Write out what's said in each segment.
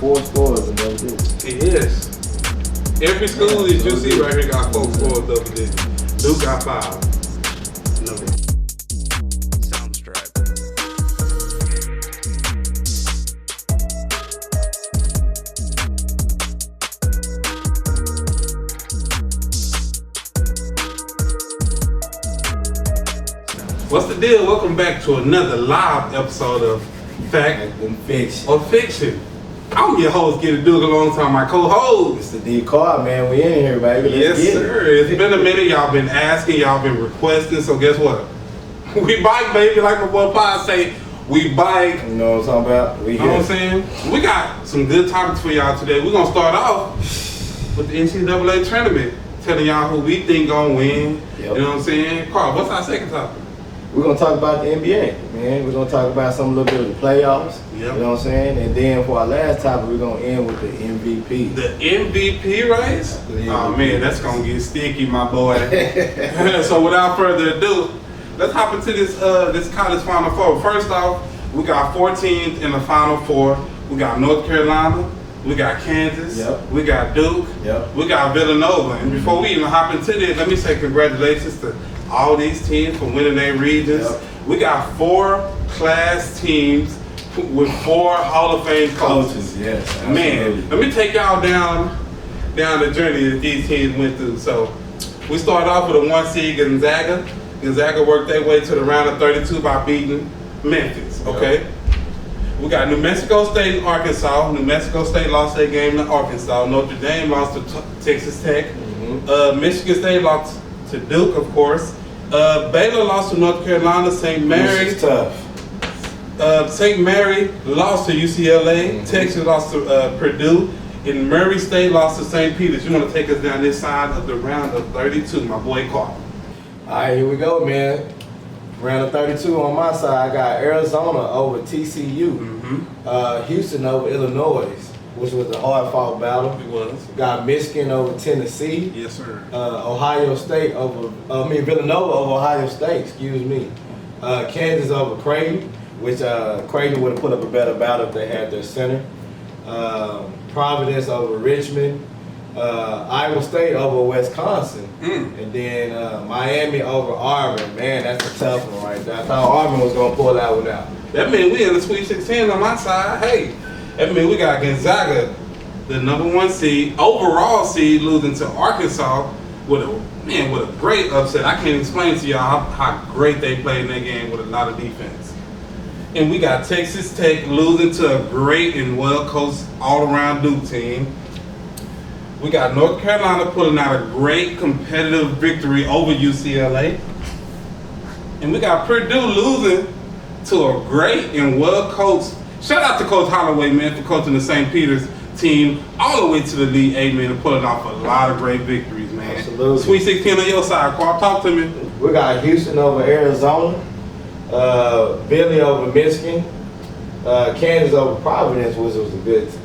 4 scores in double digits. It is. Every school that you see right here got 4 scores double digits. Duke got 5. No. Soundstripe. What's the deal? Welcome back to another live episode of Fact And Fiction. or Fiction. I'm your host, Getit Duke, alongside my co-host. It's the Carp, man. We in here, baby. Let's Yes, get sir. it. It's been a minute. Y'all been asking, y'all been requesting. So guess what? We bike, baby. Like my boy Pie say, we bike. You know what I'm talking about? We You know what I'm here. saying? We got some good topics for y'all today. We're gonna start off with the NCAA tournament, telling y'all who we think gonna win. Yep. You know what I'm saying? Carl, what's our second topic? We're going to talk about the NBA, man. We're going to talk about some little bit of the playoffs. Yep. You know what I'm saying? And then for our last topic, we're going to end with the MVP. The MVP race? The Oh MVP. man, that's gonna get sticky, my boy. So without further ado, let's hop into this college Final Four. First off, we got 4 teams in the Final Four. We got North Carolina, we got Kansas, Yep. we got Duke, Yep. we got Villanova. And before we even hop into this, let me say congratulations to all these teams for winning their regions. Yep. We got 4 class teams with 4 Hall of Fame coaches. Yes. Man, absolutely. let me take y'all down the journey that these teams went through. So we started off with a 1 seed Gonzaga. Gonzaga worked their way to the round of 32 by beating Memphis. Okay. We got New Mexico State and Arkansas. New Mexico State lost their game to Arkansas. Notre Dame lost to Texas Tech. Michigan State lost to Duke, of course. Baylor lost to North Carolina. St. Mary. This is tough. St. Mary lost to UCLA. Texas lost to Purdue. And Murray State lost to St. Peter's. You want to take us down this side of the round of 32, my boy Carp. All right, here we go, man. Round of 32 on my side, I got Arizona over TCU. Houston over Illinois, which was a hard-fought battle. It was. Got Michigan over Tennessee. Yes, sir. Villanova over Ohio State, excuse me. Kansas over Creighton, which Creighton would have put up a better battle if they had their center. Providence over Richmond. Iowa State over Wisconsin. And then Miami over Auburn. Man, that's a tough one right there. I thought Auburn was going to pull that one out. That means we in the Sweet 16 on my side. Hey, that means we got Gonzaga, the number 1 seed, overall seed, losing to Arkansas with a great upset. I can't explain to y'all how great they played in that game with a lot of defense. And we got Texas Tech losing to a great and well-coached all-around Duke team. We got North Carolina pulling out a great competitive victory over UCLA. And we got Purdue losing to a great and well-coached. Shout out to Coach Holloway, man, for coaching the St. Peter's team all the way to the Elite 8, man, and pulling off a lot of great victories, man. Absolutely. Sweet 16 on your side, Carl. Talk to me. We got Houston over Arizona. Billy over Michigan. Kansas over Providence, which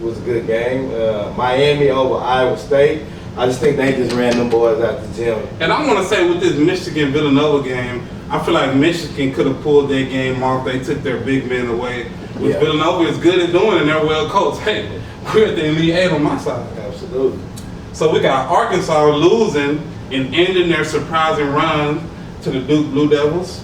was a good game. Miami over Iowa State. I just think they just ran them boys out the gym. And I want to say with this Michigan-Villanova game, I feel like Michigan could have pulled their game off. They took their big men away. Which Yeah. Villanova is good at doing, and they're well coached. Hey, we're at the Elite 8 on my side. Absolutely. So we got Arkansas losing and ending their surprising run to the Duke Blue Devils.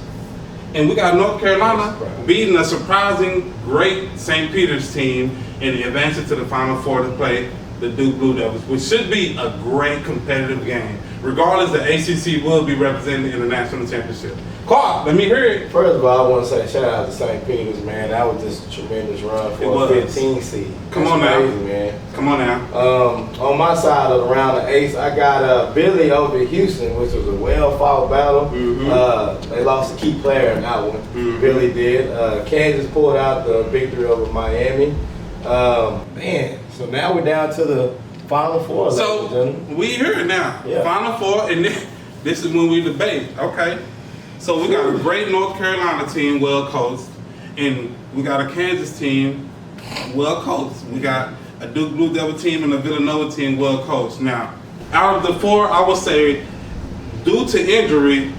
And we got North Carolina beating a surprising great St. Peter's team and advancing to the Final Four to play the Duke Blue Devils, which should be a great competitive game. Regardless, the ACC will be representing the International Championship. Clark, let me hear it. First of all, I want to say shout out to St. Peter's, man. That was just a tremendous run It for was. a 15 seed. Come That's on now. crazy, man. Come on now. On my side of the round of 8, I got Billy over Houston, which was a well-fought battle. They lost a key player in that one. Billy did. Kansas pulled out the victory over Miami. Man, so now we're down to the Final Four. ladies and So gentlemen. we here now. Yeah. Final Four, and this is when we debate. Okay. So we got a great North Carolina team, well coached, and we got a Kansas team, well coached. We got a Duke Blue Devil team and a Villanova team, well coached. Now, out of the 4, I would say, due to injury,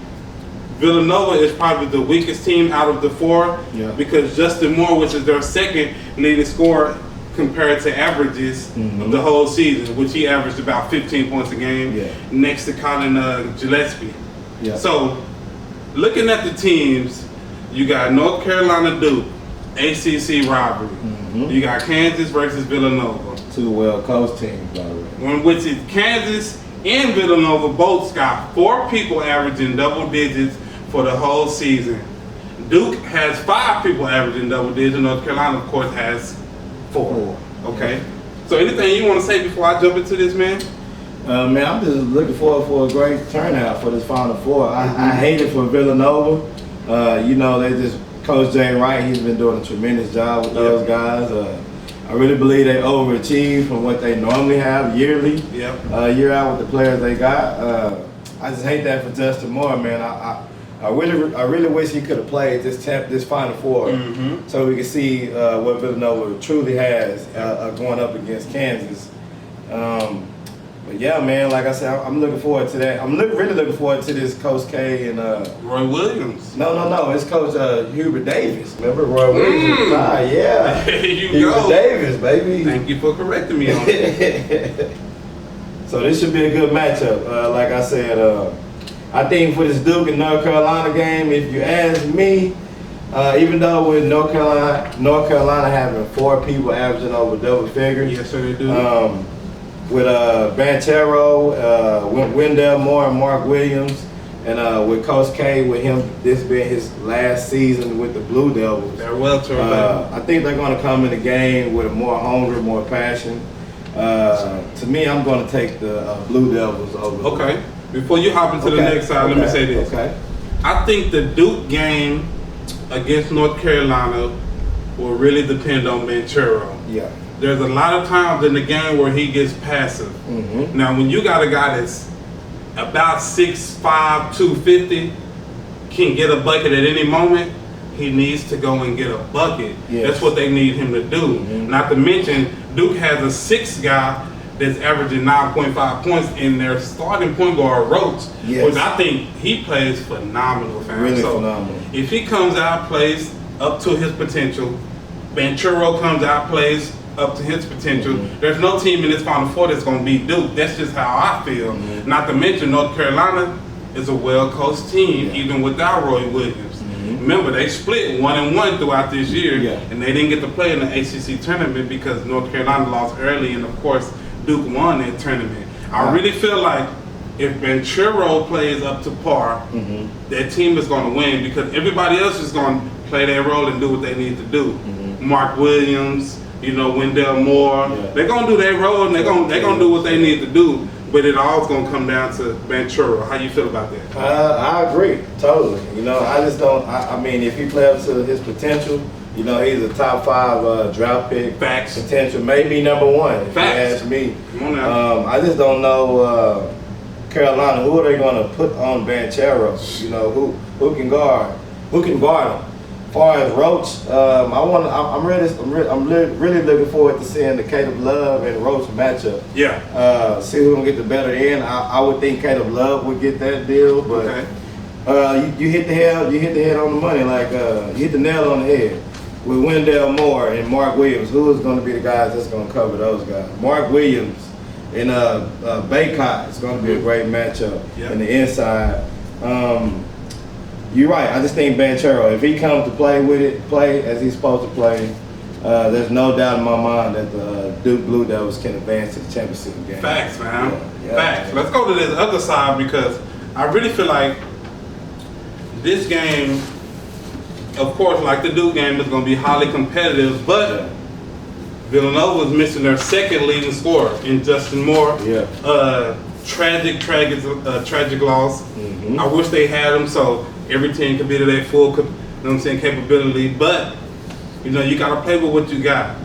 Villanova is probably the weakest team out of the 4 Yeah. because Justin Moore, which is their second leading scorer, compared to averages of the whole season, which he averaged about 15 points a game, next to Colin Gillespie. Yeah. So, looking at the teams, you got North Carolina Duke, ACC rivalry. You got Kansas versus Villanova. 2 well-coached teams already. One which is Kansas and Villanova both got 4 people averaging double digits for the whole season. Duke has 5 people averaging double digits. North Carolina, of course, has 4. Okay. So anything you want to say before I jump into this, man? Man, I'm just looking forward for a great turnout for this Final Four. I hate it for Villanova. You know, they just Coach Jay Wright. He's been doing a tremendous job with those guys. I really believe they overachieved from what they normally have yearly, year out with the players they got. I just hate that for Justin Moore, man. I really wish he could have played this Final Four, so we could see what Villanova truly has going up against Kansas. But yeah, man, like I said, I'm looking forward to that. I'm really looking forward to this Coach K and Roy Williams. No, it's Coach Hubert Davis. Remember Roy Williams? Yeah. There you Hubert go. Davis, baby. Thank you for correcting me on that. So this should be a good matchup. Like I said, I think for this Duke and North Carolina game, if you ask me, even though with North Carolina having 4 people averaging over double figures, Yes, sir, they do. with Banchero, Wendell Moore, and Mark Williams, and with Coach K, with him this being his last season with the Blue Devils, They're well turned out. I think they're going to come in the game with more hunger, more passion. To me, I'm going to take the Blue Devils over. Okay. Before you hop into the next side, let me say this. Okay. I think the Duke game against North Carolina will really depend on Banchero. Yeah. There's a lot of times in the game where he gets passive. Now, when you got a guy that's about 6'5", 250, can get a bucket at any moment, he needs to go and get a bucket. Yes. That's what they need him to do. Not to mention, Duke has a 6th guy that's averaging 9.5 points in their starting point guard, Roach, which I think he plays phenomenal, fam. Really so phenomenal. if he comes out, plays up to his potential, Banchero comes out, plays up to his potential, there's no team in this Final Four that's going to beat Duke. That's just how I feel. Not to mention, North Carolina is a well-coached team, even without Roy Williams. Remember, they split 1-1 throughout this year, and they didn't get to play in the ACC tournament because North Carolina lost early, and of course, Duke won that tournament. I really feel like if Banchero plays up to par, that team is going to win because everybody else is going to play their role and do what they need to do. Mark Williams, Wendell Moore, they're going to do their role and they're going to do what they need to do. But it all's going to come down to Banchero. How you feel about that? I agree, totally. I just don't, I mean, if he plays up to his potential, he's a top 5 draft pick. Facts. Potential, maybe number 1, if Facts. you ask me. Come on now. I just don't know Carolina, who are they going to put on Banchero? Who can guard? Who can guard him? As far as Roach, I'm really looking forward to seeing the Caleb Love and Roach matchup. Yeah. See who's gonna get the better end. I would think Caleb Love would get that deal, but you hit the head on the money, like you hit the nail on the head with Wendell Moore and Mark Williams. Who is going to be the guys that's going to cover those guys? Mark Williams and Baycott is going to be a great matchup in the inside. You're right. I just think Banchero, if he comes to play as he's supposed to play, there's no doubt in my mind that the Duke Blue Devils can advance to the championship game. Facts, man. Facts. Let's go to this other side because I really feel like this game, of course, like the Duke game, is going to be highly competitive, but Villanova is missing their 2nd leading scorer in Justin Moore. Tragic loss. I wish they had him so every team could be to their full, capability. But you got to play with what you got.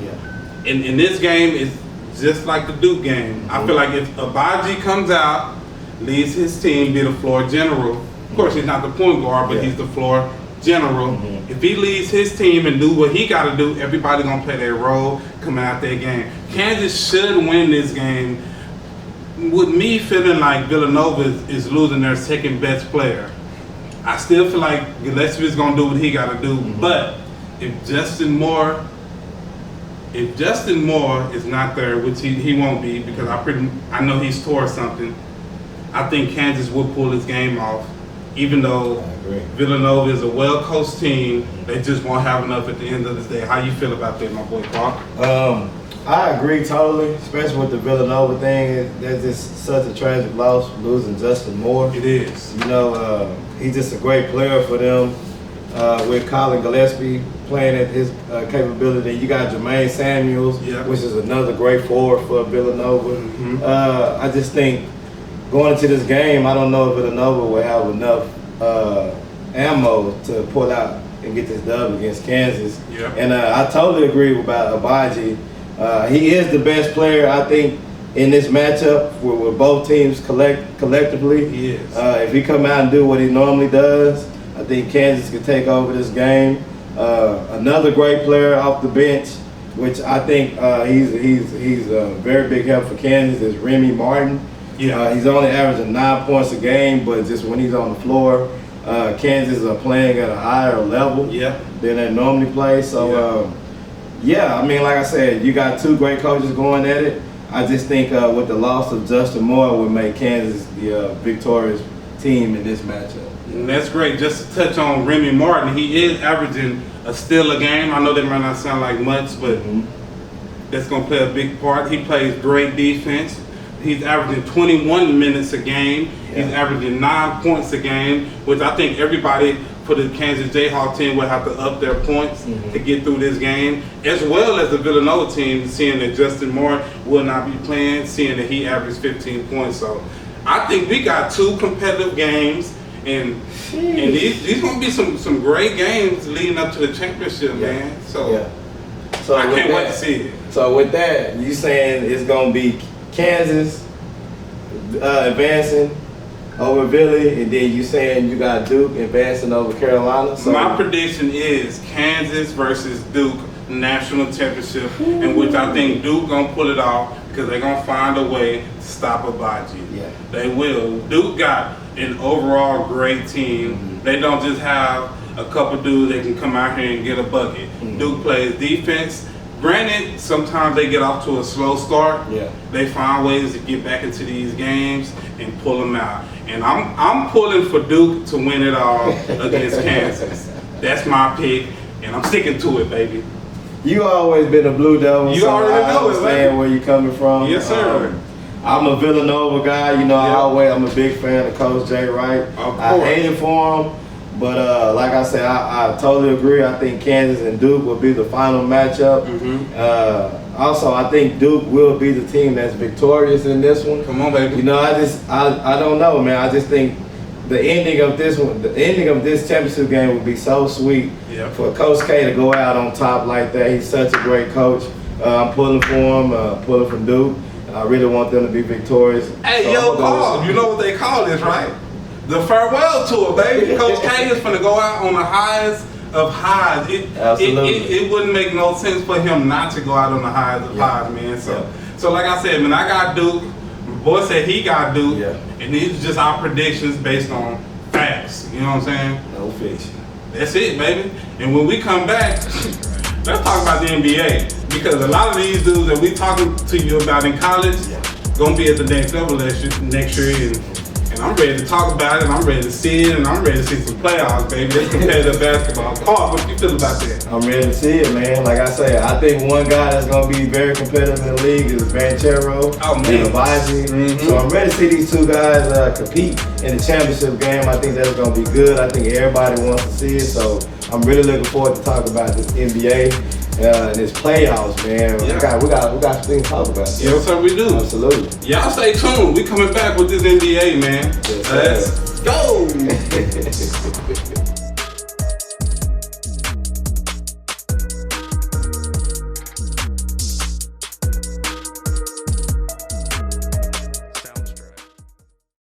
In this game, it's just like the Duke game. I feel like if Abaji comes out, leads his team, be the floor general. Of course, he's not the point guard, but he's the floor general. If he leads his team and do what he got to do, everybody gonna play their role, coming out their game. Kansas should win this game. With me feeling like Villanova is losing their 2nd best player, I still feel like Gillespie is gonna do what he got to do. But if Justin Moore if Justin Moore is not there, which he won't be because I know he's tore something, I think Kansas will pull his game off. Even though Villanova is a well-coached team, they just won't have enough at the end of the day. How you feel about that, my boy Carp? I agree totally, especially with the Villanova thing. That's just such a tragic loss, losing Justin Moore. It is. You know, he's just a great player for them. With Colin Gillespie playing at his capability, you got Jermaine Samuels, which is another great forward for Villanova. Mm-hmm. I just think going into this game, I don't know if Villanova will have enough ammo to pull out and get this dub against Kansas. Yeah. And I totally agree about Abaji. He is the best player, I think, in this matchup with both teams collectively. He is. If he come out and do what he normally does, I think Kansas can take over this game. Another great player off the bench, which I think he's a very big help for Kansas, is Remy Martin. Yeah. He's only averaging 9 points a game, but just when he's on the floor, Kansas are playing at a higher level than they normally play. So, I mean, like I said, you got two great coaches going at it. I just think with the loss of Justin Moore would make Kansas the victorious team in this matchup. And that's great. Just to touch on Remy Martin, he is averaging a steal a game. I know that might not sound like much, but that's going to play a big part. He plays great defense. He's averaging 21 minutes a game. He's averaging 9 points a game, which I think everybody for the Kansas Jayhawk team will have to up their points to get through this game, as well as the Villanova team, seeing that Justin Moore will not be playing, seeing that he averaged 15 points. So I think we got two competitive games. And these gonna be some great games leading up to the championship, man. So I can't wait to see it. So with that, you saying it's gonna be Kansas advancing over Philly, and then you saying you got Duke advancing over Carolina? So my prediction is Kansas versus Duke national championship, in which I think Duke gonna pull it off because they're gonna find a way to stop Abaji. Yeah. They will. Duke got an overall great team. They don't just have a couple dudes that can come out here and get a bucket. Duke plays defense. Granted, sometimes they get off to a slow start. They find ways to get back into these games and pull them out. And I'm pulling for Duke to win it all against Kansas. That's my pick, and I'm sticking to it, baby. You always been a Blue Devil. You so already know it, understand where you're coming from. Yes, sir. I'm a Villanova guy. You know, I'm a big fan of Coach Jay Wright. I hate it for him, but like I said, I totally agree. I think Kansas and Duke will be the final matchup. Also, I think Duke will be the team that's victorious in this one. Come on, baby. You know, I don't know, man. I just think the ending of this championship game would be so sweet for Coach K to go out on top like that. He's such a great coach. I'm pulling for him, pulling for Duke. I really want them to be victorious. Hey, so yo, Paul, you know what they call this, right? The farewell tour, baby. Coach K is finna go out on the highest of highs. It wouldn't make no sense for him not to go out on the highest of highs, man. So like I said, man, I got Duke. My boy said he got Duke. And these are just our predictions based on facts. You know what I'm saying? No fiction. That's it, baby. And when we come back, let's talk about the NBA. Because a lot of these dudes that we talking to you about in college gonna be at the next level next year, and I'm ready to talk about it, and I'm ready to see it, and I'm ready to see some playoffs, baby. It's competitive basketball. Carp, what you feel about that? I'm ready to see it, man. Like I say, I think one guy that's gonna be very competitive in the league is Banchero and Abaji. So I'm ready to see these two guys compete in the championship game. I think that's gonna be good. I think everybody wants to see it. So I'm really looking forward to talk about this NBA. And it's playoffs, man. We got some things to talk about. Yes, sir, we do. Absolutely. Y'all stay tuned. We coming back with this NBA, man. Yes, Let's go.